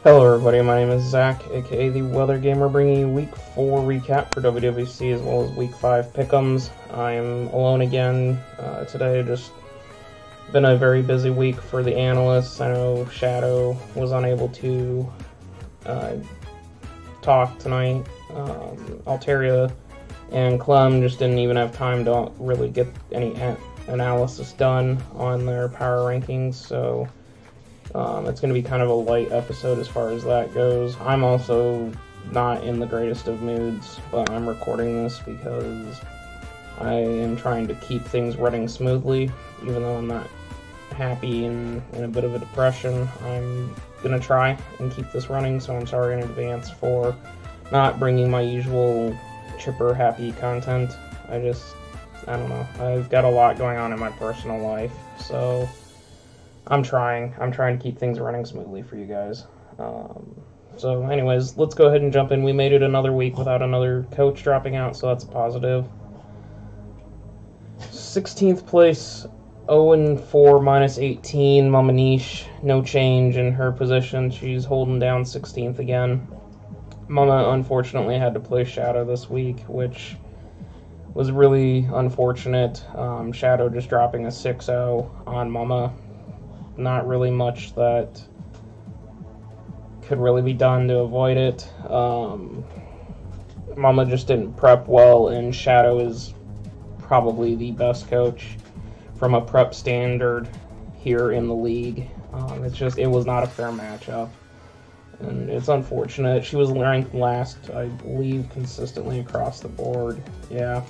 Hello everybody, my name is Zach, aka The Weather Gamer, bringing you Week 4 recap for WWC as well as Week 5 pick'ems. I'm alone again today, just been a very busy week for the analysts. I know Shadow was unable to talk tonight. Alteria and Clem just didn't even have time to really get any analysis done on their power rankings, so it's going to be kind of a light episode as far as that goes. I'm also not in the greatest of moods, but I'm recording this because I am trying to keep things running smoothly. Even though I'm not happy and in a bit of a depression, I'm going to try and keep this running, so I'm sorry in advance for not bringing my usual chipper, happy content. I don't know. I've got a lot going on in my personal life, so I'm trying to keep things running smoothly for you guys. So anyways, let's go ahead and jump in. We made it another week without another coach dropping out, so that's a positive. 16th place, 0-4, minus 18. Mama Niche, no change in her position. She's holding down 16th again. Mama unfortunately had to play Shadow this week, which was really unfortunate. Shadow just dropping a 6-0 on Mama. Not really much that could really be done to avoid it. Mama just didn't prep well, and Shadow is probably the best coach from a prep standard here in the league. It was not a fair matchup, and it's unfortunate. She was ranked last, I believe, consistently across the board. Yeah.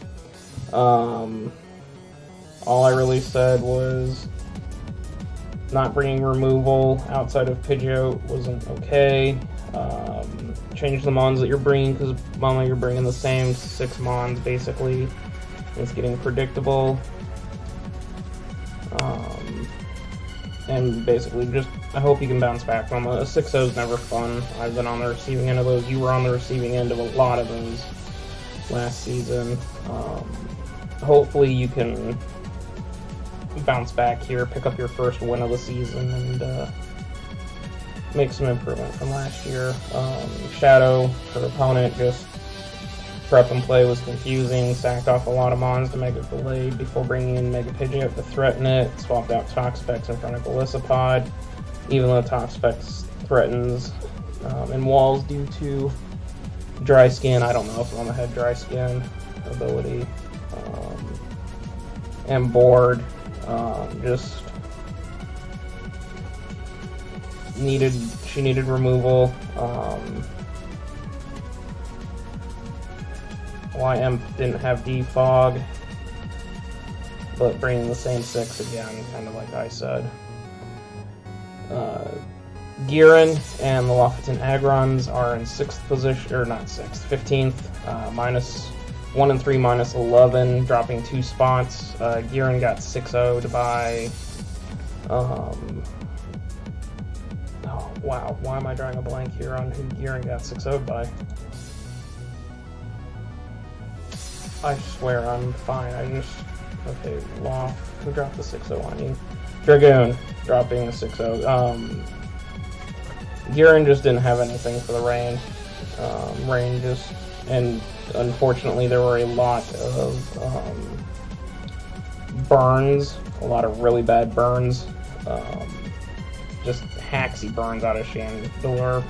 All I really said was not bringing removal outside of Pidgeot wasn't okay. Change the mons that you're bringing, because Mama, you're bringing the same 6 mons basically. It's getting predictable. And basically just, I hope you can bounce back, Mama. A 6-0 is never fun. I've been on the receiving end of those. You were on the receiving end of a lot of those last season. Hopefully you can bounce back here, pick up your first win of the season, and make some improvement from last year. Shadow, her opponent, just prep and play was confusing, sacked off a lot of mons to Mega Delayed before bringing in Mega Pidgeot to threaten it, swapped out Toxapex in front of Golisopod, even though Toxapex threatens in walls due to dry skin. I don't know if Mama had dry skin ability. And bored. She needed removal. YM didn't have defog, but bringing the same 6 again, kind of like I said. Giran and the Lofoten Agrons are in 6th position, or not 6th, 15th, minus 1 and 3, minus 11, dropping 2 spots. Giran got 6-0'd by, oh wow, why am I drawing a blank here on who Giran got 6-0'd by? I swear I'm fine, okay, Loft, who dropped the 6-0 on you? Dragoon, dropping the 6-0. Giran just didn't have anything for the rain. Rain just, and unfortunately there were a lot of burns, a lot of really bad burns, just hacksy burns out of Shandor,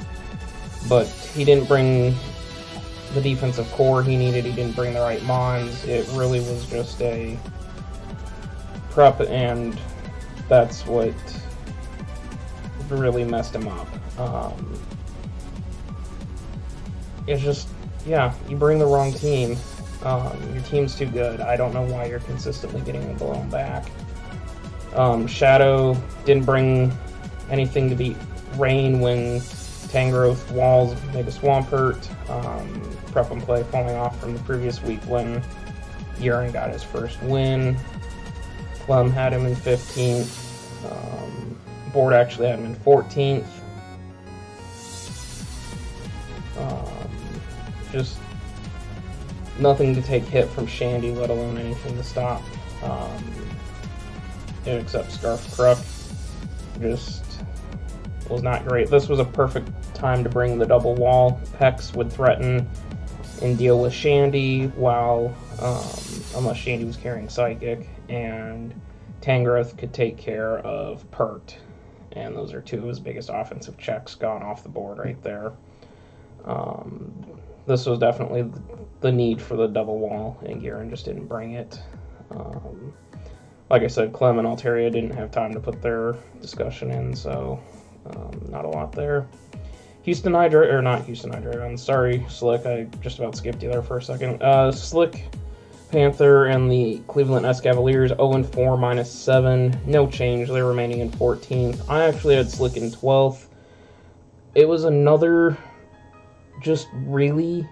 but he didn't bring the defensive core he needed, he didn't bring the right mons. It really was just a prep, and that's what really messed him up. It's just, yeah, you bring the wrong team. Your team's too good. I don't know why you're consistently getting blown back. Shadow didn't bring anything to beat Rain when Tangrowth walls Mega Swampert. Prep and play falling off from the previous week when Giran got his first win. Clem had him in 15th. Board actually had him in 14th. Just nothing to take hit from Shandy, let alone anything to stop. Except Scarf Crook. Just was not great. This was a perfect time to bring the double wall. Pex would threaten and deal with Shandy, while, unless Shandy was carrying Psychic, and Tangrowth could take care of Pert. And those are two of his biggest offensive checks gone off the board right there. This was definitely the need for the double wall, and Garen just didn't bring it. Like I said, Clem and Altaria didn't have time to put their discussion in, so not a lot there. Houston Hydra, or not Houston Hydra, I'm sorry, Slick, I just about skipped you there for a second. Slick, Panther, and the Cleveland S Cavaliers, 0-4, -7, no change, they're remaining in 14th. I actually had Slick in 12th. It was another just really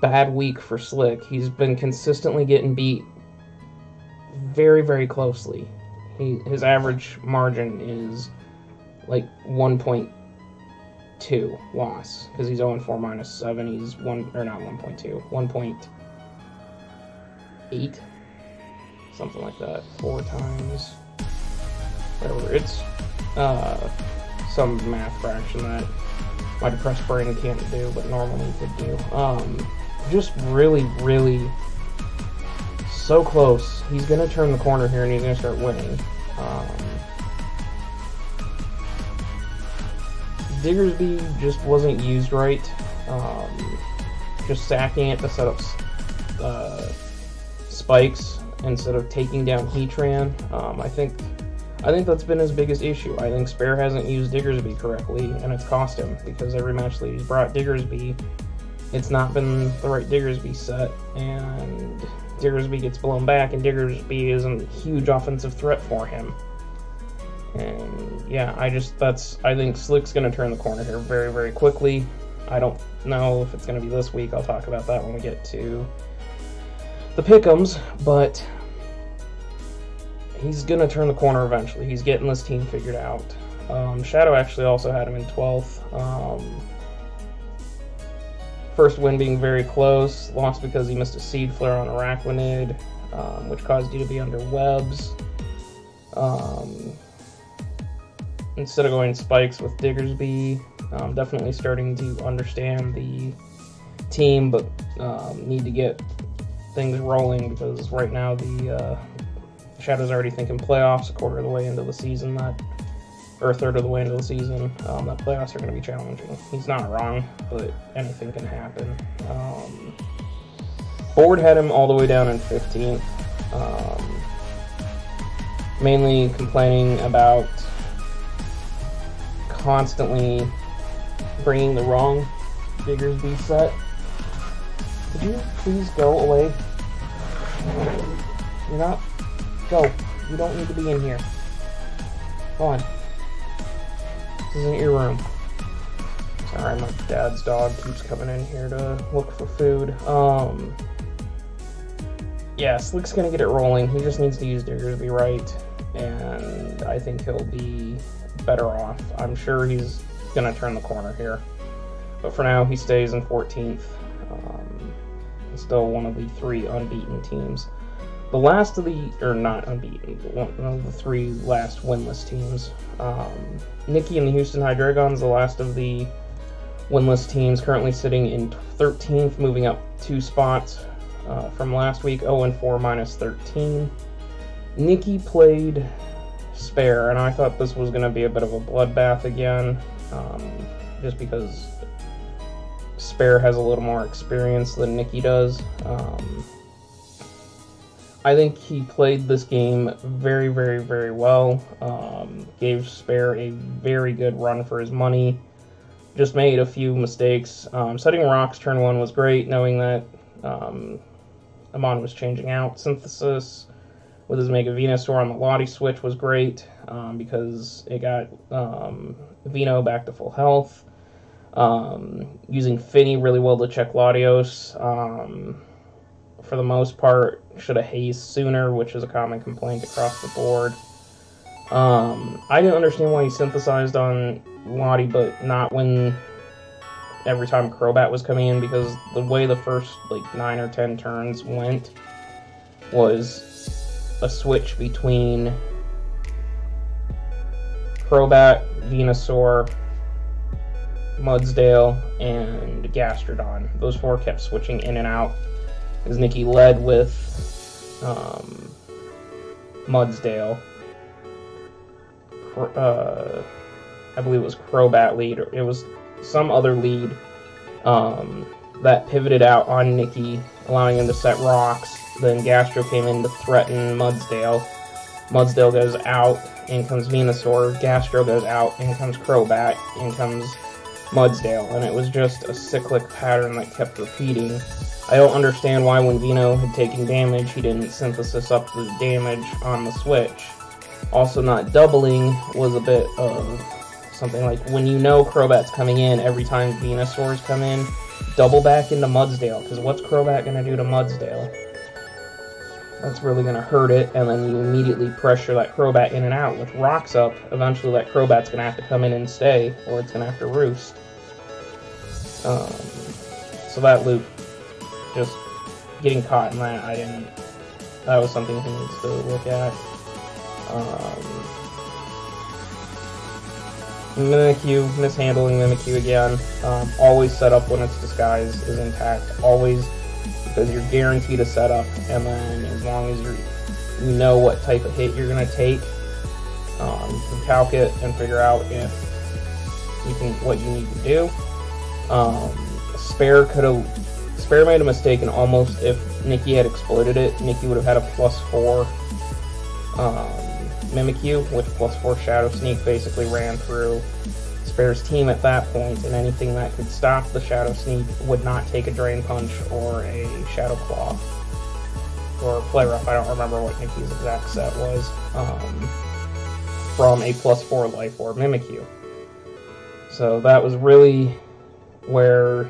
bad week for Slick. He's been consistently getting beat very, very closely. His average margin is like 1.2 loss, because he's 0-4 -7. He's not 1.2, 1.8, something like that. 4 times whatever. It's some math fraction that my depressed brain can't do, but normally could do. Just really, really so close. He's gonna turn the corner here, and he's gonna start winning. Diggersby just wasn't used right. Just sacking it to set up spikes instead of taking down Heatran. I think that's been his biggest issue. I think Spare hasn't used Diggersby correctly, and it's cost him, because every match that he's brought Diggersby, it's not been the right Diggersby set, and Diggersby gets blown back, and Diggersby isn't a huge offensive threat for him. And yeah, I think Slick's going to turn the corner here very, very quickly. I don't know if it's going to be this week. I'll talk about that when we get to the pick'ems, but he's going to turn the corner eventually. He's getting this team figured out. Shadow actually also had him in 12th. First win being very close. Lost because he missed a Seed Flare on Araquanid, which caused you to be under webs. Instead of going spikes with Diggersby, definitely starting to understand the team, but need to get things rolling, because right now the Shadow's already thinking playoffs a quarter of the way into the season, or a third of the way into the season. That playoffs are going to be challenging. He's not wrong, but anything can happen. Board had him all the way down in 15th. Mainly complaining about constantly bringing the wrong Diggersby set. Could you please go away? You're not... Go. You don't need to be in here. Go on. This isn't your room. Sorry, my dad's dog keeps coming in here to look for food. Yeah, Slick's gonna get it rolling. He just needs to use Diggersby right, and I think he'll be better off. I'm sure he's gonna turn the corner here, but for now he stays in 14th. Still one of the 3 unbeaten teams. The last of the, or not unbeaten, one of the 3 last winless teams. Nikki and the Houston High Dragons, the last of the winless teams, currently sitting in 13th, moving up 2 spots from last week, 0-4 -13. Nikki played Spare, and I thought this was going to be a bit of a bloodbath again, just because Spare has a little more experience than Nikki does. I think he played this game very, very, very well. Gave Spare a very good run for his money. Just made a few mistakes. Setting rocks turn 1 was great, knowing that Amon was changing out. Synthesis with his Mega Venusaur on the Lottie switch was great, because it got Veno back to full health. Using Finny really well to check Latios. For the most part, should have hazed sooner, which is a common complaint across the board. I didn't understand why he synthesized on Lottie, but not when every time Crobat was coming in, because the way the first 9 or 10 turns went was a switch between Crobat Venusaur, Mudsdale, and Gastrodon. Those 4 kept switching in and out, as Nikki led with Mudsdale. I believe it was Crobat lead, or it was some other lead that pivoted out on Nikki, allowing him to set rocks. Then Gastro came in to threaten Mudsdale. Mudsdale goes out, in comes Venusaur. Gastro goes out, in comes Crobat, in comes Mudsdale. And it was just a cyclic pattern that kept repeating. I don't understand why when Veno had taken damage, he didn't synthesis up the damage on the switch. Also, not doubling was a bit of something like, when you know Crobat's coming in, every time Venusaur's come in, double back into Mudsdale, because what's Crobat going to do to Mudsdale? That's really going to hurt it, and then you immediately pressure that Crobat in and out. With rocks up, eventually that Crobat's going to have to come in and stay, or it's going to have to roost. So that loop, just getting caught in that, that was something he needs to look at. Mimikyu, mishandling Mimikyu again. Always set up when its disguise is intact. Always, because you're guaranteed a setup, and then as long as you know what type of hit you're going to take, you can calc it and figure out if what you need to do. Spare made a mistake, and almost, if Nikki had exploited it, Nikki would have had a +4 Mimikyu, with +4 Shadow Sneak basically ran through Spare's team at that point, and anything that could stop the Shadow Sneak would not take a Drain Punch or a Shadow Claw. Or Play Rough, I don't remember what Nikki's exact set was, from a +4 Life Orb Mimikyu. So that was really where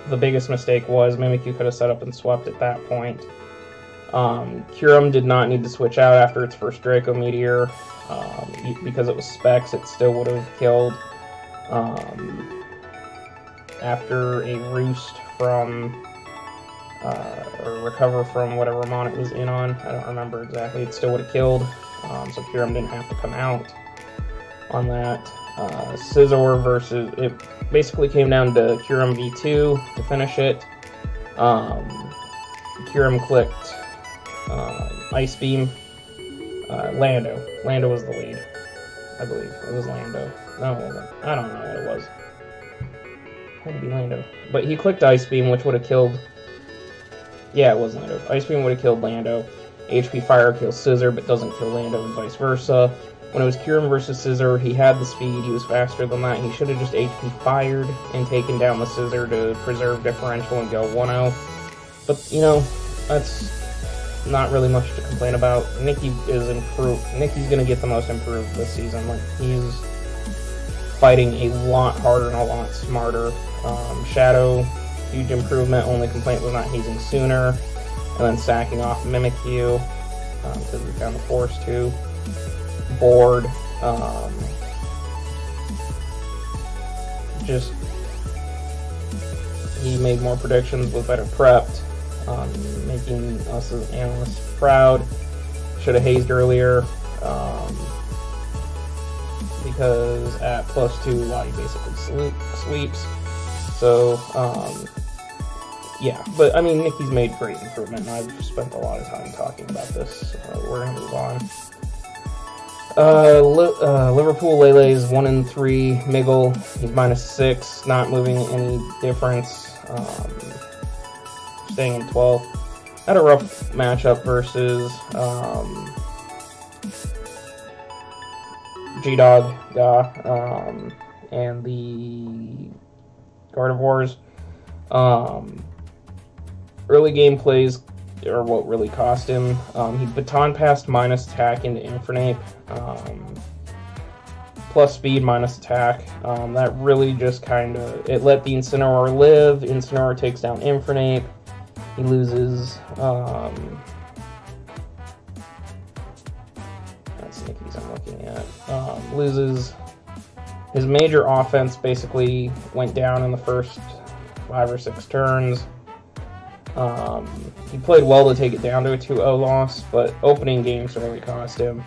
the biggest mistake was. Mimikyu could have set up and swept at that point. Kyurem did not need to switch out after its first Draco Meteor, because it was Specs, it still would have killed. After a roost from, or recover from whatever Mon it was in on, I don't remember exactly, it still would have killed, so Kyurem didn't have to come out on that. Scizor versus, it basically came down to Kyurem v2 to finish it. Kyurem clicked Ice Beam. Lando was the lead, I believe. It was Lando. No, it wasn't. I don't know what it was. It had to be Lando. But he clicked Ice Beam, which would have killed... Yeah, it was Lando. Ice Beam would have killed Lando. HP Fire kills Scizor, but doesn't kill Lando, and vice versa. When it was Kyurem versus Scizor, he had the speed, he was faster than that. He should have just HP Fired and taken down the Scizor to preserve differential and go 1-0. But, you know, that's not really much to complain about. Nikki is improved. Nikki's going to get the most improved this season. Like, he's fighting a lot harder and a lot smarter. Shadow, huge improvement. Only complaint was not hazing sooner. And then sacking off Mimikyu, because we found the Force too. Board, just, he made more predictions, was better prepped, making us as analysts proud. Should have hazed earlier, because at +2, he basically sweeps. So, yeah, but I mean, Nikki's made great improvement, and I've spent a lot of time talking about this. We're going to move on. Liverpool Lele is 1-3. Miggle, he's -6, not moving any difference. Staying in 12th. Had a rough matchup versus G-Dog and the Gardevoirs. Early game plays are what really cost him. He baton passed -attack into Infernape, plus speed minus attack. That really just kind of, it let the Incineroar live. Incineroar takes down Infernape. He loses, that's Nikki's I'm looking at, loses his major offense, basically went down in the first 5 or 6 turns. He played well to take it down to a 2-0 loss, but opening games really cost him.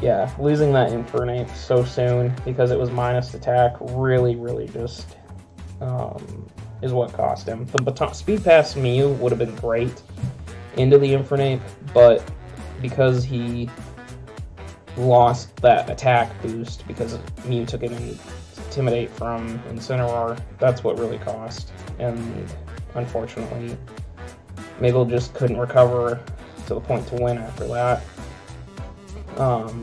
yeah, losing that Infernape so soon because it was minus attack really just is what cost him. The baton Speed Pass Mew would have been great into the Infernape, but because he lost that attack boost because Mew took an Intimidate from Incineroar, that's what really cost. And unfortunately, Mabel just couldn't recover to the point to win after that.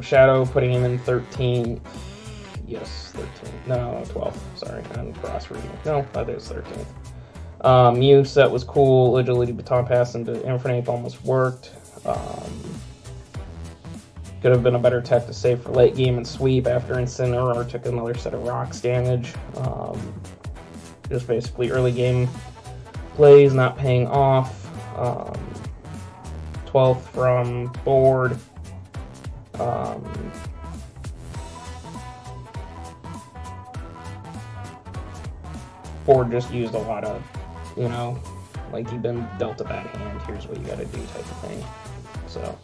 Shadow putting him in 13th. Yes, 13th. No, 12th. Sorry, I'm cross-reading. No, that is 13th. Mew set was cool. Agility Baton Pass into Infernape almost worked. Could have been a better tech to save for late game and sweep after Incineroar took another set of rocks damage. Just basically early game plays not paying off. 12th from board. Board just used a lot of, you know, like you've been dealt a bad hand, here's what you gotta do type of thing. So,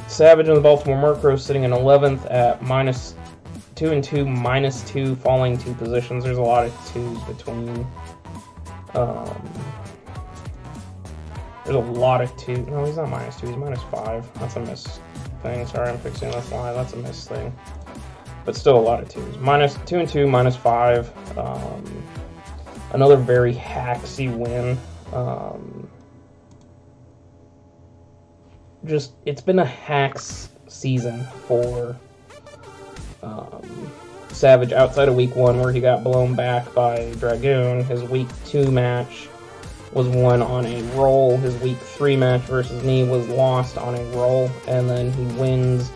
Savage and the Baltimore Murkrow sitting in 11th at -2 and 2, -2, falling 2 positions. There's a lot of 2s between. There's a lot of 2. No, he's not -2, he's -5. That's a miss thing. Sorry, I'm fixing this line. That's a miss thing. But still a lot of 2s. -2 and 2, -5. Another very hacksy win. Just, it's been a hacks season for Savage outside of week 1 where he got blown back by Dragoon. His week 2 match was won on a roll. His week 3 match versus me was lost on a roll. And then he wins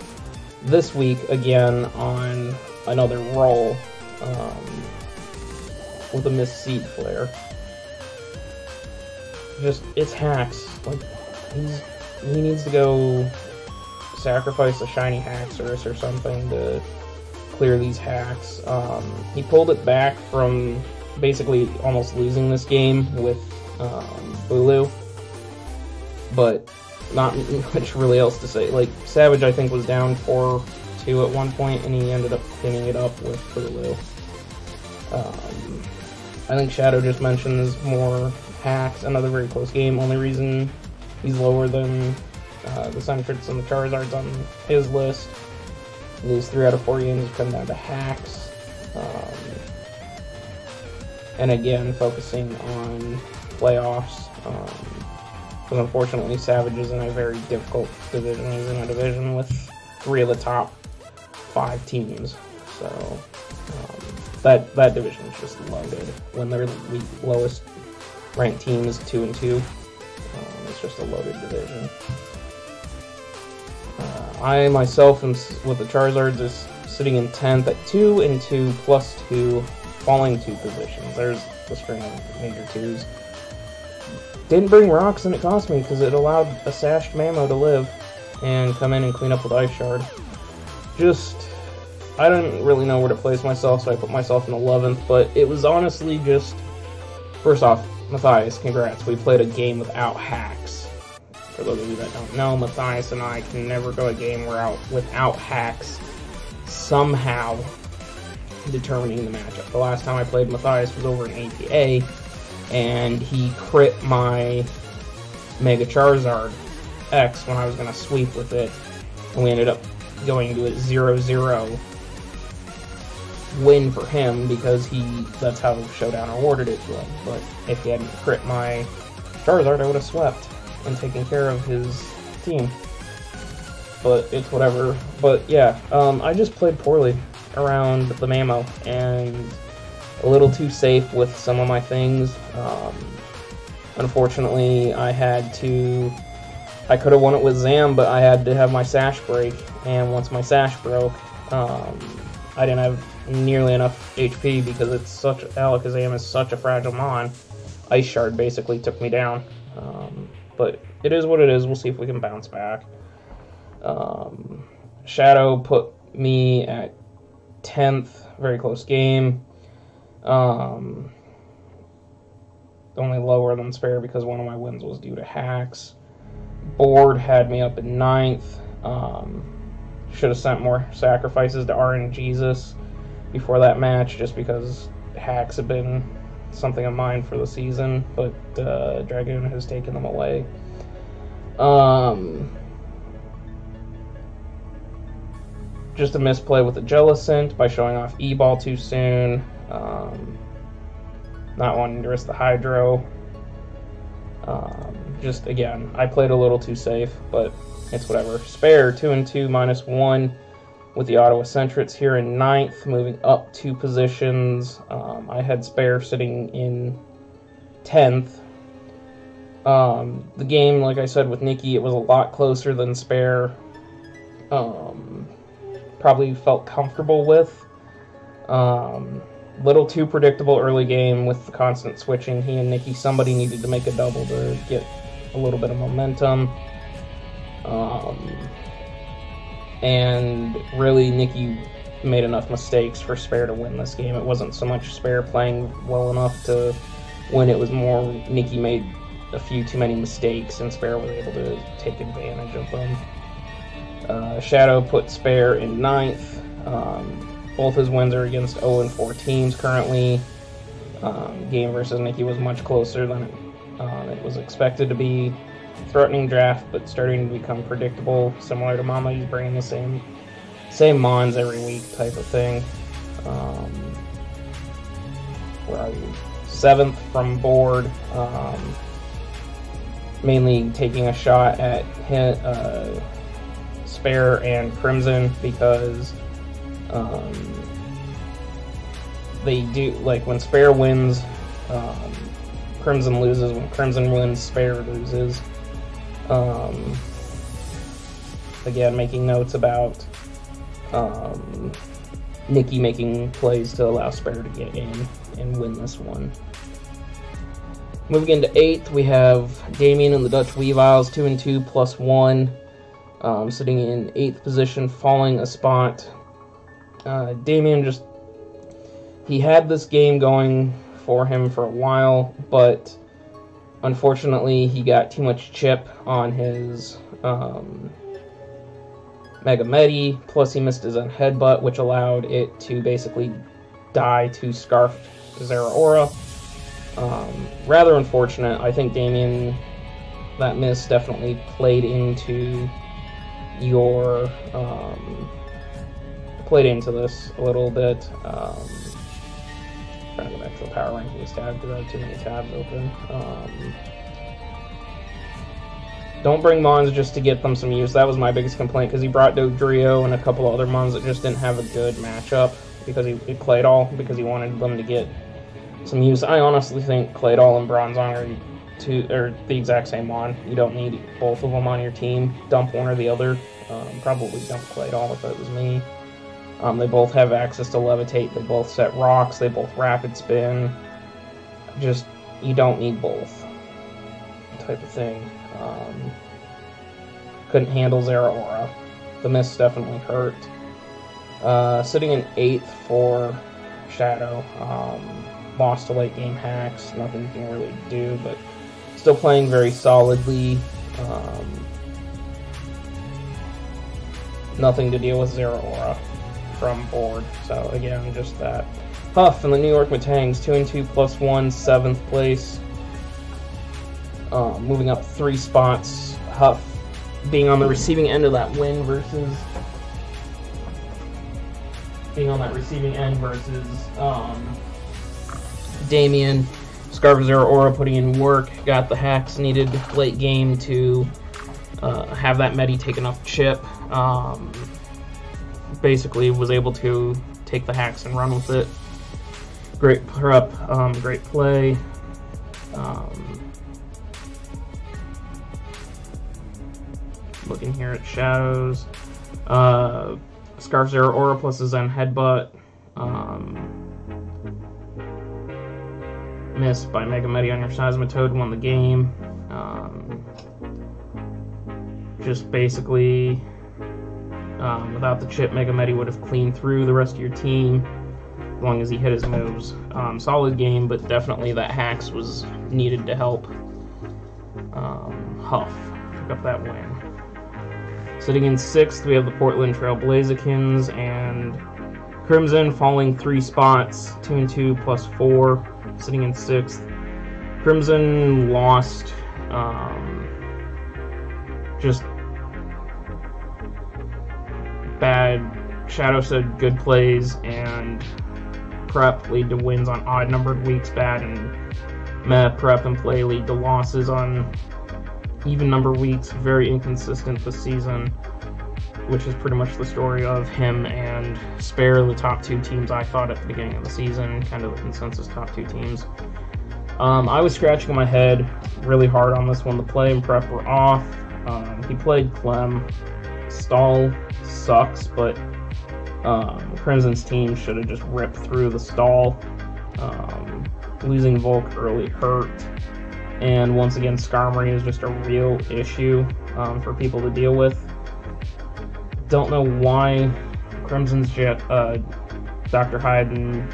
this week again on another roll with a missed Seed Flare. Just, it's hacks. Like, he needs to go sacrifice a shiny Haxorus or something to clear these hacks. He pulled it back from basically almost losing this game with Bulu, but not much really else to say. Like, Savage, I think, was down 4-2 at one point, and he ended up pinning it up with Bulu. I think Shadow just mentions more hacks, another very close game. Only reason he's lower than the Sentryx and the Charizards on his list. These 3 out of 4 games come down to hacks. And again, focusing on playoffs. Because unfortunately, Savage is in a very difficult division. He's in a division with 3 of the top 5 teams. So that division is just loaded. When their lowest ranked team is 2 and 2. It's just a loaded division. I myself am with the Charizards is sitting in 10th at 2 and 2 +2, falling 2 positions. There's the string of major 2s. Didn't bring rocks and it cost me because it allowed a sashed Mamo to live and come in and clean up with Ice Shard. Just, I didn't really know where to place myself, so I put myself in 11th, but it was honestly just, first off, Matthias, congrats. We played a game without hacks. For those of you that don't know, Matthias and I can never go a game without hacks somehow determining the matchup. The last time I played Matthias was over in APA, and he crit my Mega Charizard X when I was going to sweep with it, and we ended up going to a 0-0 win for him because that's how Showdown awarded it to him. But if he hadn't crit my Charizard, I would have swept and taken care of his team. But it's whatever. But yeah, I just played poorly around the Mamo and a little too safe with some of my things. Unfortunately, I could have won it with Zam, but I had to have my Sash break, and once my Sash broke, I didn't have nearly enough HP because Alakazam is such a fragile mon. Ice Shard basically took me down. But it is what it is. We'll see if we can bounce back. Shadow put me at 10th. Very close game. Only lower than Spare because one of my wins was due to hacks. Board had me up at 9th. should have sent more sacrifices to RNGesus before that match, just because hacks have been something of mine for the season, but Dragoon has taken them away. Just a misplay with the Jellicent by showing off E-Ball too soon. Not wanting to risk the Hydro. Just, again, I played a little too safe, but it's whatever. Spare, 2-2, -1 with the Ottawa Centrets here in 9th, moving up 2 positions. I had Spare sitting in 10th. The game, like I said, with Nikki, it was a lot closer than Spare probably felt comfortable with. Little too predictable early game with the constant switching. He and Nikki, somebody needed to make a double to get a little bit of momentum. And really, Nikki made enough mistakes for Spare to win this game. It wasn't so much Spare playing well enough to win, it was more Nikki made a few too many mistakes and Spare was able to take advantage of them. Shadow put Spare in 9th. Both his wins are against 0-4 teams currently. Game versus Nikki was much closer than it was expected to be. Threatening draft, but starting to become predictable. Similar to Mama, he's bringing the same mons every week type of thing. Where are you? 7th from board. Mainly taking a shot at Spare and Crimson because they do, like, when Spare wins, Crimson loses. When Crimson wins, Spare loses. Again, making notes about Nikki making plays to allow Spare to get in and win this one. Moving into 8th, we have Damien and the Dutch Weaviles, 2-2 +1, sitting in 8th position, falling a spot. Damien he had this game going for him for a while, but unfortunately he got too much chip on his Mega Medi, plus he missed his own headbutt, which allowed it to basically die to Scarf Zeraora. Rather unfortunate. I think Damien, that miss definitely played into your this a little bit. Trying to go back to the power rankings tab because I have too many tabs open. Don't bring mons just to get them some use. That was my biggest complaint, because he brought Dodrio and a couple other mons that just didn't have a good matchup because he played all, because he wanted them to get some use. I honestly think Claydol and Bronzong are the exact same mon. You don't need both of them on your team. Dump one or the other. Probably dump Claydol if it was me. They both have access to Levitate. They both set rocks. They both rapid spin. Just, you don't need both type of thing. Couldn't handle Zeraora. The miss definitely hurt. Sitting in 8th for Shadow. Lost to late game hacks. Nothing you can really do, but still playing very solidly. Nothing to deal with Zeraora from board. So again, just that. Huff and the New York Matangs, 2-2 +1, 7th place. Moving up 3 spots. Huff being on the receiving end of that win versus Damien. Scarf Zeraora putting in work, got the hacks needed late game to have that Medi taken off chip. Basically was able to take the hacks and run with it. Great prep, great play. Looking here at Shadows. Scarf Zeraora plus his own headbutt. Missed by Mega Medi on your Seismitoad, won the game. Just basically, without the chip, Mega Medi would have cleaned through the rest of your team as long as he hit his moves. Solid game, but definitely that hacks was needed to help Huff pick up that win. Sitting in 6th, we have the Portland Trail Blazekins, and Crimson falling 3 spots, 2-2 plus 4, sitting in 6th. Crimson lost just bad. Shadow said good plays, and Prep lead to wins on odd numbered weeks. Bad and Meh, Prep, and Play lead to losses on even number weeks. Very inconsistent this season, which is pretty much the story of him and Spare, the top 2 teams I thought at the beginning of the season, kind of the consensus top 2 teams. I was scratching my head really hard on this one. The Play and Prep were off. He played Clem. Stall sucks, but Crimson's team should have just ripped through the stall. Losing Volk early hurt. And once again, Skarmory is just a real issue for people to deal with. Don't know why Crimson's Dr. Hyde and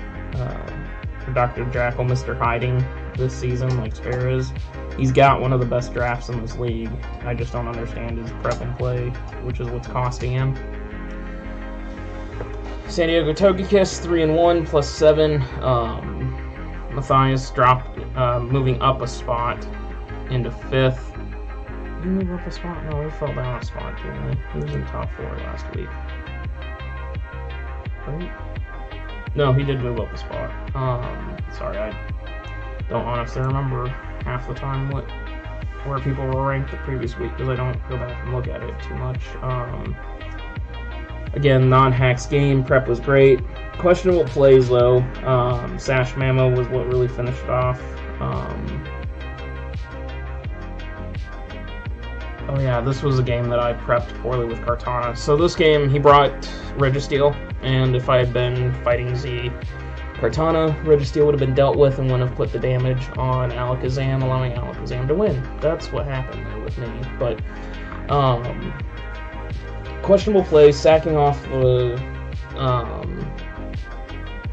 Dr. Jackal, Mr. Hiding this season like Spare is. He's got one of the best drafts in this league. I just don't understand his Prep and Play, which is what's costing him. San Diego Togekiss 3-1 plus 7. Matthias dropped, moving up a spot into 5th. Did he move up a spot? No, he fell down a spot, didn't he? He was in top 4 last week. Right? No, he did move up a spot. Sorry, I don't honestly remember half the time where people were ranked the previous week because I don't go back and look at it too much. Again, non-hacks game. Prep was great. Questionable plays, though. Sash Mamo was what really finished it off. Oh yeah, this was a game that I prepped poorly with Kartana. So this game, he brought Registeel, and if I had been fighting Z Kartana, Registeel would have been dealt with and wouldn't have put the damage on Alakazam, allowing Alakazam to win. That's what happened there with me. But questionable play, sacking off the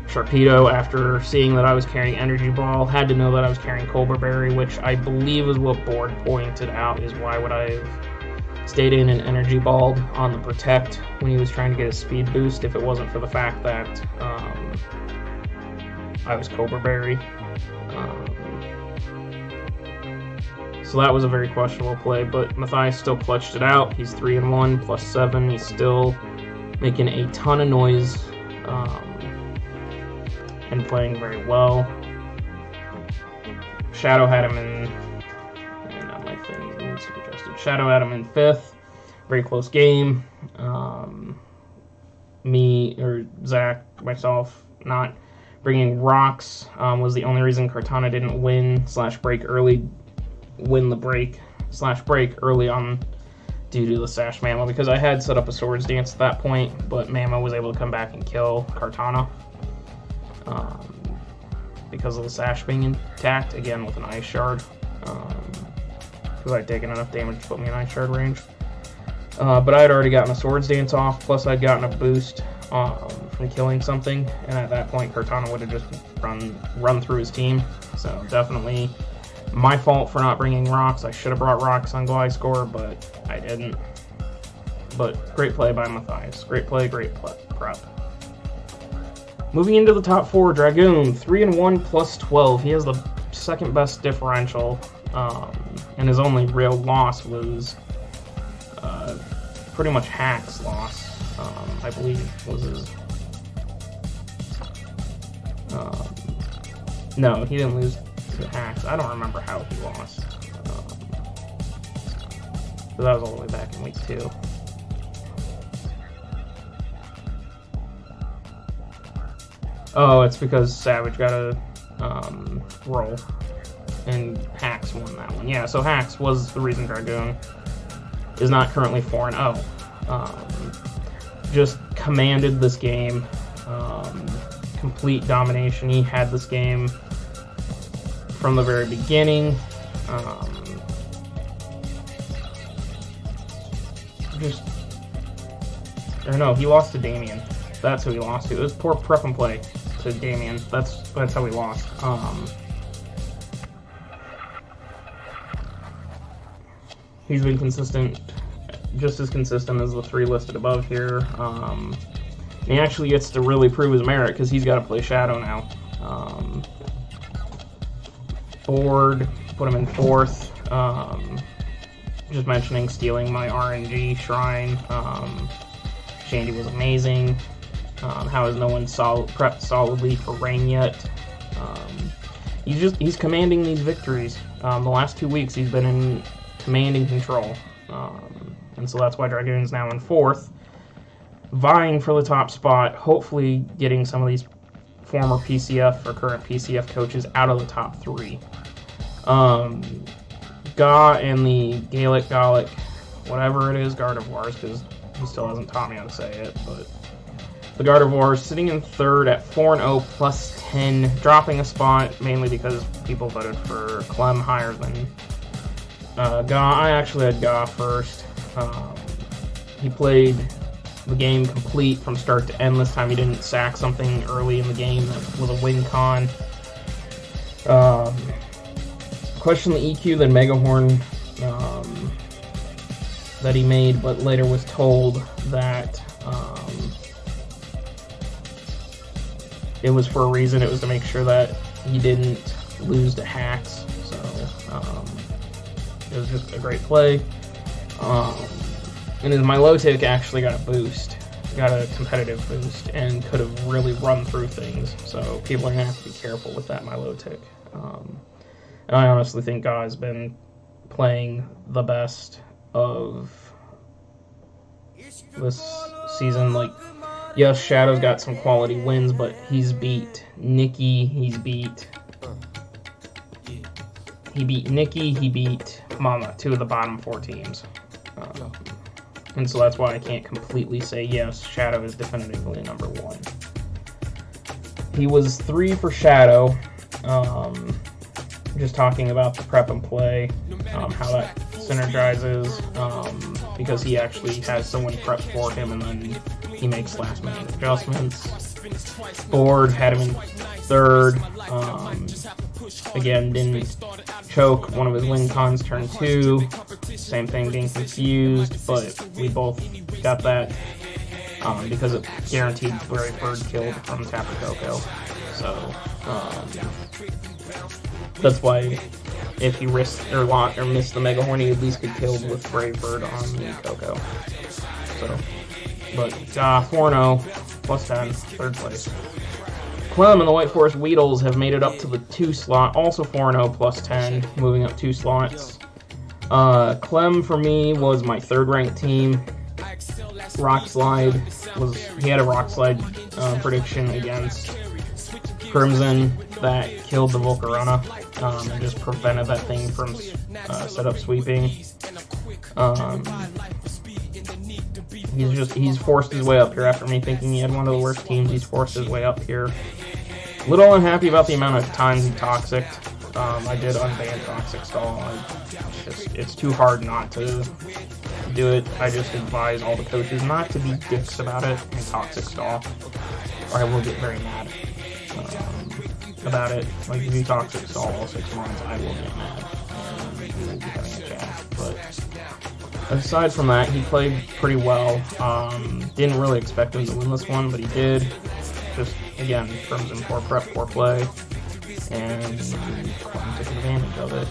Sharpedo after seeing that I was carrying Energy Ball. Had to know that I was carrying Cobra Berry, which I believe is what Board pointed out is why would I have stayed in and Energy Balled on the Protect when he was trying to get a speed boost if it wasn't for the fact that I was Cobra Berry. So that was a very questionable play, but Matthias still clutched it out. He's 3-1 plus 7. He's still making a ton of noise and playing very well. Shadow had him in, and now my thing needs to be adjusted. Shadow had him in 5th. Very close game. Me or Zach, myself, not bringing rocks was the only reason Kartana didn't win the break early on due to the Sash Mamo, because I had set up a Swords Dance at that point, but Mamo was able to come back and kill Kartana because of the Sash being intact, again with an Ice Shard, because I'd taken enough damage to put me in Ice Shard range. But I had already gotten a Swords Dance off, plus I'd gotten a boost from killing something, and at that point Kartana would have just run through his team. So definitely my fault for not bringing rocks. I should have brought rocks on Gliscor, but I didn't. But great play by Matthias. Great play, great prep. Moving into the top 4, Dragoon, 3-1 plus 12. He has the second best differential, and his only real loss was pretty much Hack's loss, I believe was his. No, he didn't lose to Hacks. I don't remember how he lost. But that was all the way back in week 2. Oh, it's because Savage got a roll, and Hacks won that one. Yeah, so Hacks was the reason Dragoon is not currently 4-0. Just commanded this game. Complete domination. He had this game from the very beginning. I don't know, he lost to Damien. That's who he lost to. It was poor prep and play to Damien. That's how he lost. He's been consistent just as consistent as the 3 listed above here. And he actually gets to really prove his merit because he's got to play Shadow now. Ford, put him in 4th. Just mentioning stealing my RNG shrine. Shandy was amazing. How is no one prepped solidly for rain yet? He's commanding these victories. The last 2 weeks he's been in commanding control. And so that's why Dragoon's now in 4th, vying for the top spot, hopefully getting some of these former PCF or current PCF coaches out of the top 3. Ga and the Gaelic, whatever it is, Gardevoirs, because he still hasn't taught me how to say it, but the Gardevoirs sitting in 3rd at 4-0 plus 10, dropping a spot mainly because people voted for Clem higher than Ga. I actually had Ga first. He played the game complete from start to end this time. He didn't sack something early in the game that was a win con. Question the EQ, then Megahorn that he made, but later was told that it was for a reason. It was to make sure that he didn't lose to hacks. So it was just a great play. And my low tick actually got a boost, got a competitive boost, and could have really run through things. So people are gonna have to be careful with that my low tick. And I honestly think Guy's been playing the best of this season. Like, yes, Shadow's got some quality wins, but he's beat Nikki, he beat Nikki, he beat Mama, 2 of the bottom 4 teams. And so that's why I can't completely say, yes, Shadow is definitively number 1. He was 3 for Shadow. Just talking about the prep and play, how that synergizes, because he actually has someone prep for him and then he makes last minute adjustments. Ford had him in 3rd. Again, didn't choke one of his win cons turn 2. Same thing, being confused, but we both got that because it guaranteed Brave Bird killed from Tapu Koko. So that's why if he risked or missed the Mega Horn, he at least could kill with Brave Bird on the Koko. So, but 4-0 plus 10, 3rd place. Clem and the White Forest Weedles have made it up to the 2 slot, also 4-0 plus 10, moving up 2 slots. Clem for me was my 3rd ranked team. Rock Slide he had a Rock Slide prediction against Crimson that killed the Volcarona and just prevented that thing from setup sweeping. He's forced his way up here after me thinking he had one of the worst teams. He's forced his way up here. A little unhappy about the amount of times he toxicked. I did unban Toxic Stall. It's too hard not to do it. I just advise all the coaches not to be dicks about it and Toxic Stall, or I will get very mad about it. Like, if you Toxic Stall all 6 months, I will get mad and we will be having a chat. But aside from that, he played pretty well. Didn't really expect him to win this one, but he did. Just, again, Crimson poor prep, poor play, and Clem took advantage of it.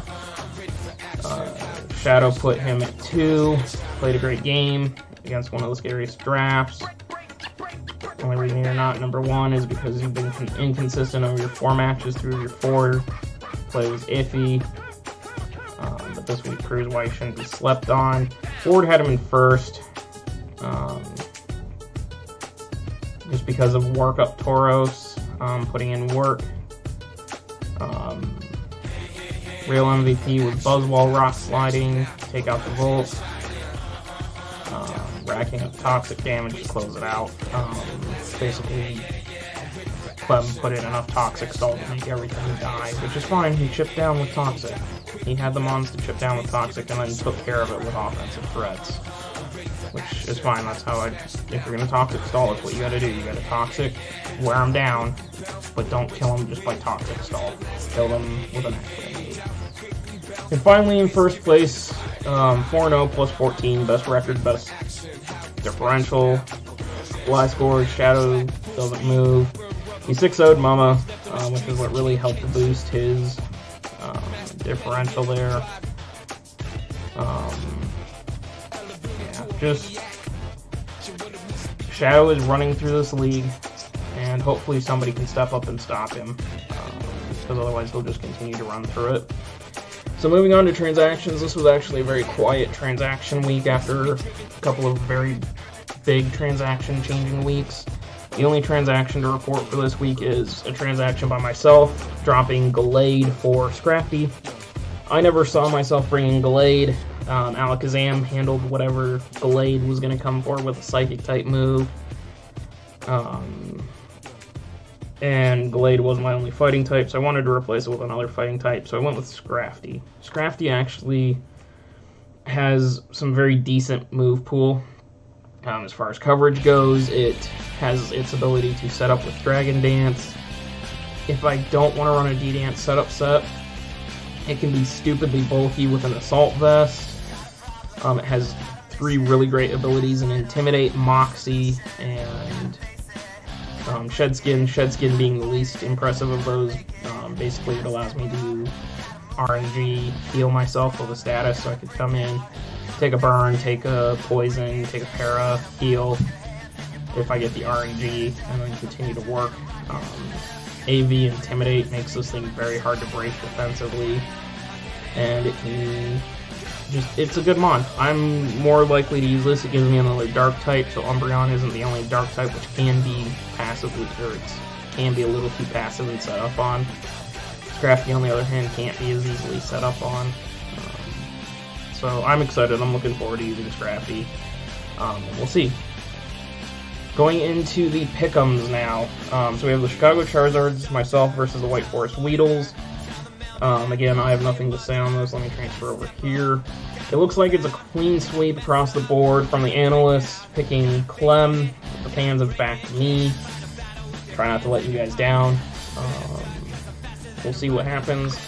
Shadow put him at 2, played a great game against one of the scariest drafts. The only reason you're not number 1 is because you've been inconsistent over your 4 matches through your 4. Play was iffy. But this week proves why he shouldn't be slept on. Ford had him in 1st. Just because of work up Tauros, putting in work. Real MVP was Buzzwall Rock Sliding, take out the Volt. Racking up toxic damage to close it out. Basically, Clem put in enough Toxic Stall to make everything die, which is fine. He chipped down with Toxic. He had the mons to chip down with Toxic and then took care of it with offensive threats, which is fine. That's how if you're going to Toxic Stall, that's what you got to do. You got to Toxic, wear him down, but don't kill him just by Toxic Stall. Kill them with an actual move. And finally, in 1st place, 4-0 plus 14, best record, best differential. Y scores, Shadow doesn't move. He 6-0'd Mama, which is what really helped boost his differential there. Yeah, just Shadow is running through this league, and hopefully somebody can step up and stop him, because otherwise he'll just continue to run through it. So moving on to transactions, this was actually a very quiet transaction week after a couple of very big transaction changing weeks. The only transaction to report for this week is a transaction by myself, dropping Gallade for Scrafty. I never saw myself bringing Gallade. Alakazam handled whatever Gallade was going to come for with a Psychic type move. And Gallade was my only fighting type, so I wanted to replace it with another fighting type, so I went with Scrafty. Scrafty actually has some very decent move pool. As far as coverage goes, it has its ability to set up with Dragon Dance. If I don't want to run a D-Dance setup set, it can be stupidly bulky with an Assault Vest. It has 3 really great abilities in Intimidate, Moxie, and Shed Skin. Shed Skin being the least impressive of those. Basically, it allows me to RNG heal myself with a status, so I could come in, take a burn, take a poison, take a para, heal if I get the RNG, and then continue to work. AV Intimidate makes this thing very hard to break defensively, and it can just, it's a good mon. I'm more likely to use this. It gives me another dark type, so Umbreon isn't the only dark type, which can be passively, or it can be a little too passively set up on. Scrafty, on the other hand, can't be as easily set up on. So I'm excited. I'm looking forward to using Scrafty. We'll see. Going into the pick'ems now. So we have the Chicago Charizards, myself versus the White Forest Weedles. Again, I have nothing to say on this. Let me transfer over here. It looks like it's a clean sweep across the board from the analysts, picking Clem. The fans have backed me. Try not to let you guys down. We'll see what happens.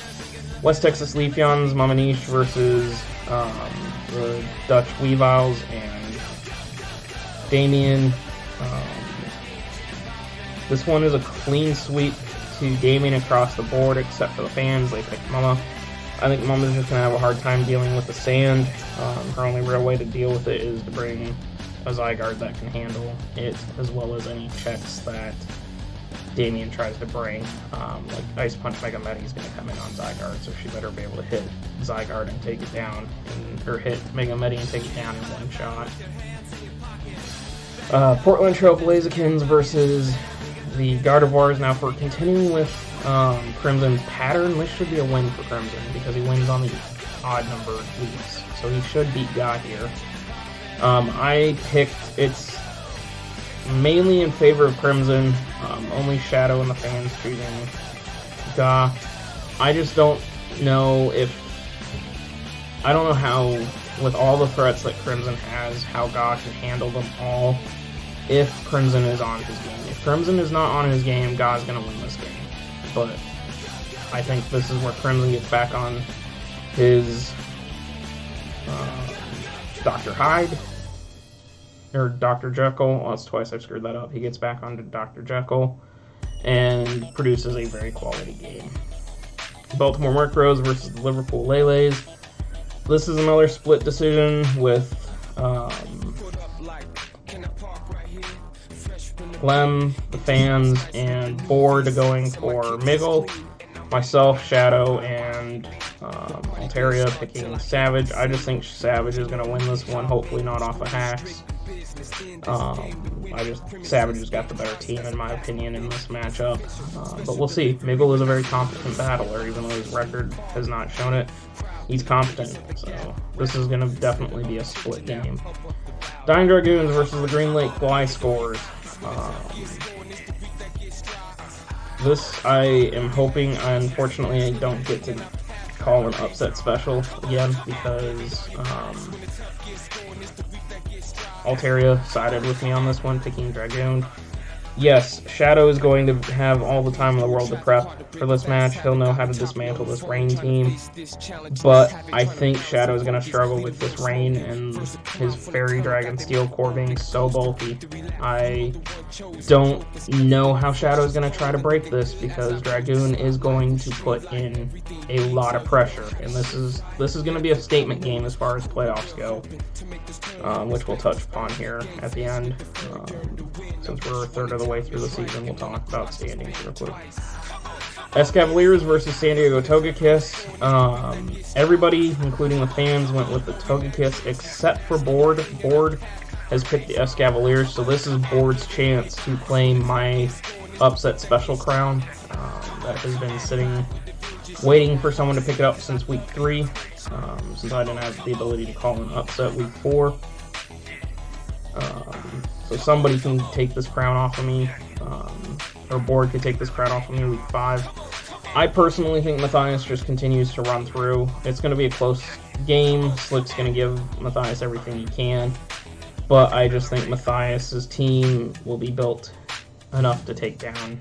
West Texas Leafeons, Mamaniche versus the Dutch Weaviles and Damien. This one is a clean sweep to Damien across the board, except for the fans. They picked Mama. I think Mama's just going to have a hard time dealing with the sand. Her only real way to deal with it is to bring a Zygarde that can handle it, as well as any checks that Damien tries to bring. Like Ice Punch Mega Medi is going to come in on Zygarde, so she better be able to hit Zygarde and take it down, or hit Mega Medi and take it down in one shot. Portland Trail Blazikins versus the Gardevoirs. Now, for continuing with Crimson's pattern, this should be a win for Crimson, because he wins on the odd numbered weeks, so he should beat Ga here. I picked, it's mainly in favor of Crimson, only Shadow and the fans choosing Ga. I just don't know if, I don't know how, with all the threats that Crimson has, how Ga can handle them all if Crimson is on his game. If Crimson is not on his game, Ga's going to win this game. But I think this is where Crimson gets back on his Dr. Hyde, or Dr. Jekyll. Well, that's twice I've screwed that up. He gets back onto Dr. Jekyll and produces a very quality game. Baltimore Murkrows versus the Liverpool Lele's. This is another split decision with Clem, the fans, and Board going for Miggle. Myself, Shadow, and Altaria picking Savage. I just think Savage is going to win this one, hopefully not off of hacks. Savage has got the better team, in my opinion, in this matchup. But we'll see. Miggle is a very competent battler, even though his record has not shown it. He's competent, so this is going to definitely be a split game. Dying Dragoons versus the Green Lake Fly Scores. This, I am hoping, unfortunately, I don't get to call an upset special again, because Altaria sided with me on this one, picking Dragoon. Yes, Shadow is going to have all the time in the world to prep for this match. He'll know how to dismantle this Rain team. But I think Shadow is going to struggle with this Rain and his Fairy Dragon Steel Core being so bulky. I don't know how Shadow is going to try to break this, because Dragoon is going to put in a lot of pressure. And this is going to be a statement game as far as playoffs go, which we'll touch upon here at the end. Since we're a third of the way through the season, we'll talk about standings real quick. Cavaliers versus San Diego Togekiss. Everybody, including the fans, went with the Togekiss except for Board. Board has picked the Cavaliers, so this is Board's chance to claim my upset special crown that has been sitting, waiting for someone to pick it up since week 3, since I didn't have the ability to call an upset week 4. So somebody can take this crown off of me, or Board could take this crown off of me week 5. I personally think Matthias just continues to run through. It's going to be a close game. Slick's going to give Matthias everything he can, but I just think Matthias's team will be built enough to take down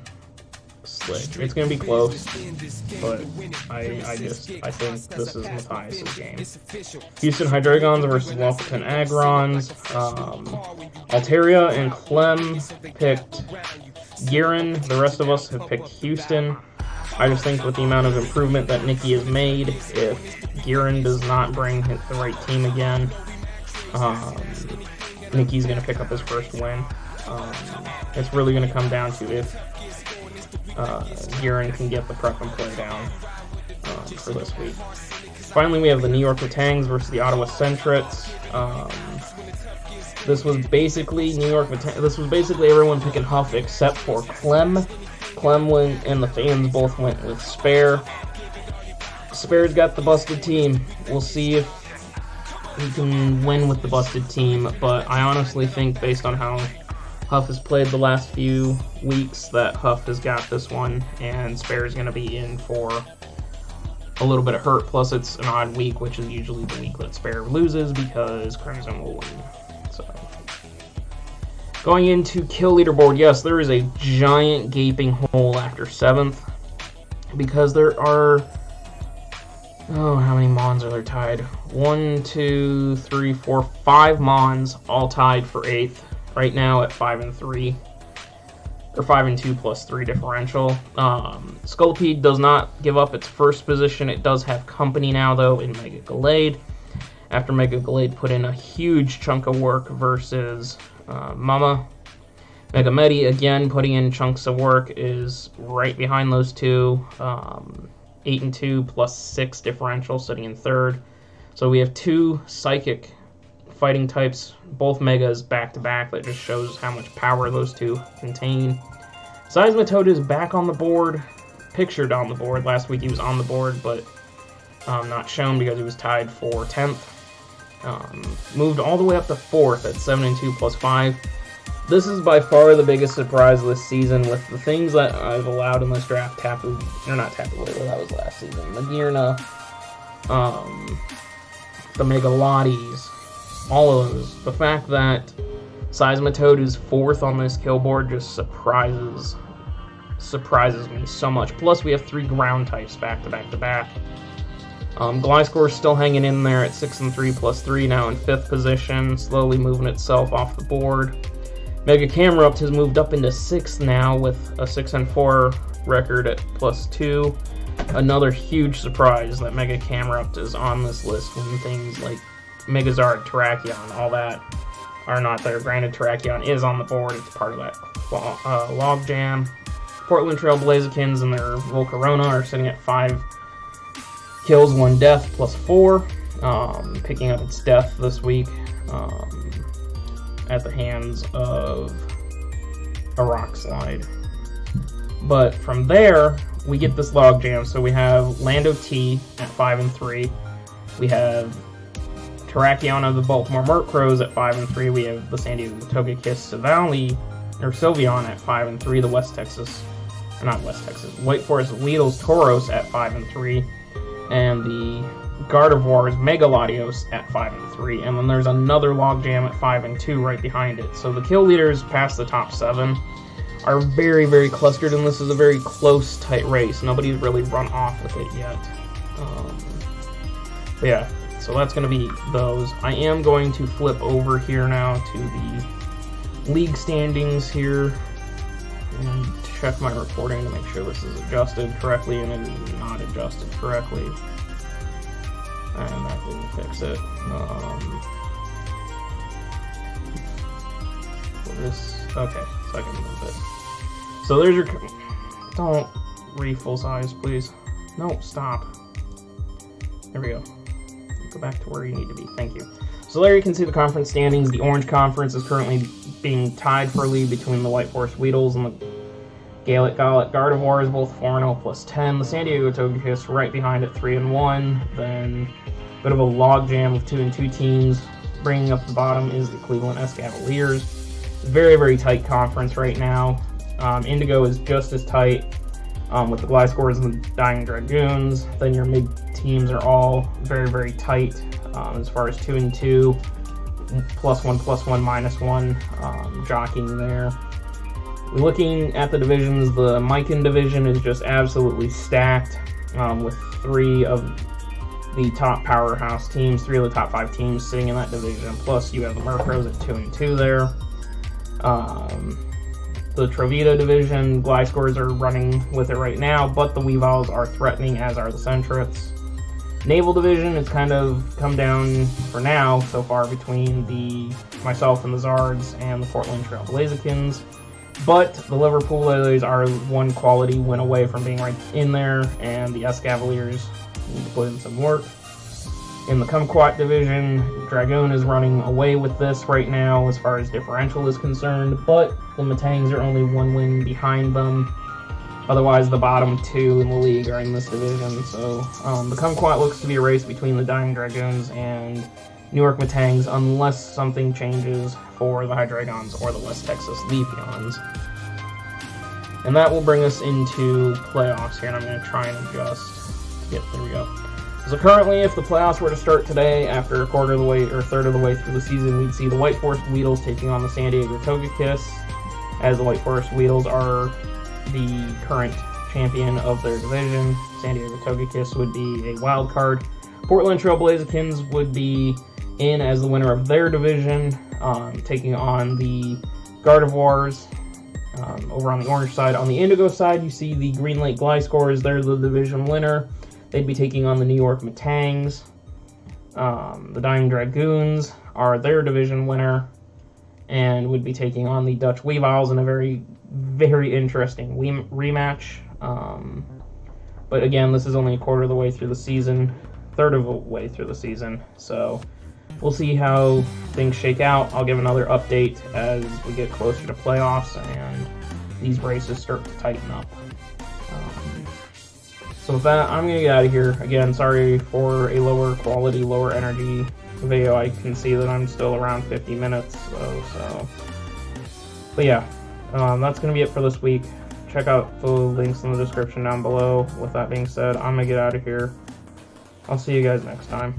Slick. It's going to be close, but I think this is Matthias's game. Houston Hydreigons versus Waffleton Agrons. Altaria and Clem picked Giran. The rest of us have picked Houston. I just think with the amount of improvement that Nikki has made, if Giran does not bring the right team again, Nikki's going to pick up his first win. It's really going to come down to if Giran can get the prep and play down for this week. Finally, we have the New York Watangs versus the Ottawa Centrets. This was basically everyone picking Huff except for Clem. Clem and the fans both went with Spare. Spare's got the busted team. We'll see if he can win with the busted team, but I honestly think, based on how Huff has played the last few weeks, that Huff has got this one, and Spare is going to be in for a little bit of hurt. Plus, it's an odd week, which is usually the week that Spare loses, because Crimson will win. So, going into kill leaderboard, yes, there is a giant gaping hole after 7th, because there are, how many Mons are there tied? 1, 2, 3, 4, 5 Mons all tied for 8th. Right now at 5 and 3, or 5 and 2 plus 3 differential. Scolipede does not give up its first position. It does have company now, though, in Mega Gallade. After Mega Gallade put in a huge chunk of work versus Mama. Mega Medi, again, putting in chunks of work, is right behind those two. 8 and 2 plus 6 differential, sitting in 3rd. So we have 2 Psychic fighting types, both Megas back-to-back. That just shows how much power those two contain. Seismitoad is back on the board, pictured on the board. Last week he was on the board, but not shown because he was tied for 10th. Moved all the way up to 4th at 7 and 2 plus 5. This is by far the biggest surprise this season, with the things that I've allowed in this draft. That was last season. Magearna, the Megalodis, all of those. The fact that Seismitoad is 4th on this kill board just surprises me so much. Plus, we have 3 ground types back to back to back. Gliscor is still hanging in there at 6 and 3 plus 3, now in 5th position, slowly moving itself off the board. Mega Camerupt has moved up into 6th now with a 6 and 4 record at plus 2. Another huge surprise that Mega Camerupt is on this list when things like Megazard, Terrakion, all that are not there. Granted, Terrakion is on the board. It's part of that logjam. Portland Trail Blazikins and their Volcarona are sitting at 5 kills, 1 death, plus 4. Picking up its death this week at the hands of a Rock Slide. But from there, we get this logjam. So we have Lando T at 5 and 3. We have Terrakion of the Baltimore Murkrows at 5 and 3. We have the San Diego Togekiss Sylveon at 5 and 3. The West Texas White Forest Weedle's Tauros at 5 and 3. And the Gardevoir's Megalodios at 5 and 3. And then there's another logjam at 5 and 2 right behind it. So the kill leaders past the top 7 are very, very clustered, and this is a very close, tight race. Nobody's really run off with it yet. But yeah, so that's going to be those. I am going to flip over here now to the league standings here and check my reporting to make sure this is adjusted correctly, and it is not adjusted correctly. And that didn't fix it. Okay, so I can move it. So there's your... Don't full size, please. No, stop. There we go. Go back to where you need to be. Thank you. So there you can see the conference standings. The Orange Conference is currently being tied for a lead between the White Forest Weedles and the Gaelic Gardevoirs, both 4-0 plus 10. The San Diego Togekiss right behind at 3-1. Then a bit of a logjam of 2-2 teams. Bringing up the bottom is the Cleveland Escavaliers. Very, very tight conference right now. Indigo is just as tight with the Gliscors and the Dying Dragoons. Then your mid teams are all very, very tight as far as 2-2, +1, +1, -1 jockeying there. Looking at the divisions, the Mikan division is just absolutely stacked with 3 of the top powerhouse teams, 3 of the top 5 teams sitting in that division. Plus you have the Murkrows at 2-2 there. The Trovita division, Gliscors are running with it right now, but the Weavils are threatening, as are the Sentrets. Naval division has kind of come down for now so far between myself and the Zards and the Portland Trail Blazikins. But the Liverpool Lilies are one quality win away from being right in there, and the Escavaliers need to put in some work. In the Kumquat division, Dragoon is running away with this right now as far as differential is concerned, but the Metangs are only 1 win behind them. Otherwise, the bottom 2 in the league are in this division, so the Kumquat looks to be a race between the Dying Dragoons and New York Metangs, unless something changes for the Hydreigons or the West Texas Leafeons. And that will bring us into playoffs here, and I'm going to try and adjust. Yep, there we go. So currently, if the playoffs were to start today, after a quarter of the way or third of the way through the season, we'd see the White Forest Weedles taking on the San Diego Togekiss, as the White Forest Weedles are the current champion of their division. San Diego Togekiss would be a wild card. Portland Trail Blazikins would be in as the winner of their division, taking on the Gardevoirs over on the orange side. On the indigo side, you see the Green Lake Gliscors. They're the division winner. They'd be taking on the New York Metangs. The Dying Dragoons are their division winner and would be taking on the Dutch Weavils in a very, very interesting rematch. But again, this is only a quarter of the way through the season, third of the way through the season, so we'll see how things shake out. I'll give another update as we get closer to playoffs and these races start to tighten up. So with that, I'm going to get out of here. Again, sorry for a lower quality, lower energy video. I can see that I'm still around 50 minutes, so. But yeah, that's going to be it for this week. Check out the links in the description down below. With that being said, I'm going to get out of here. I'll see you guys next time.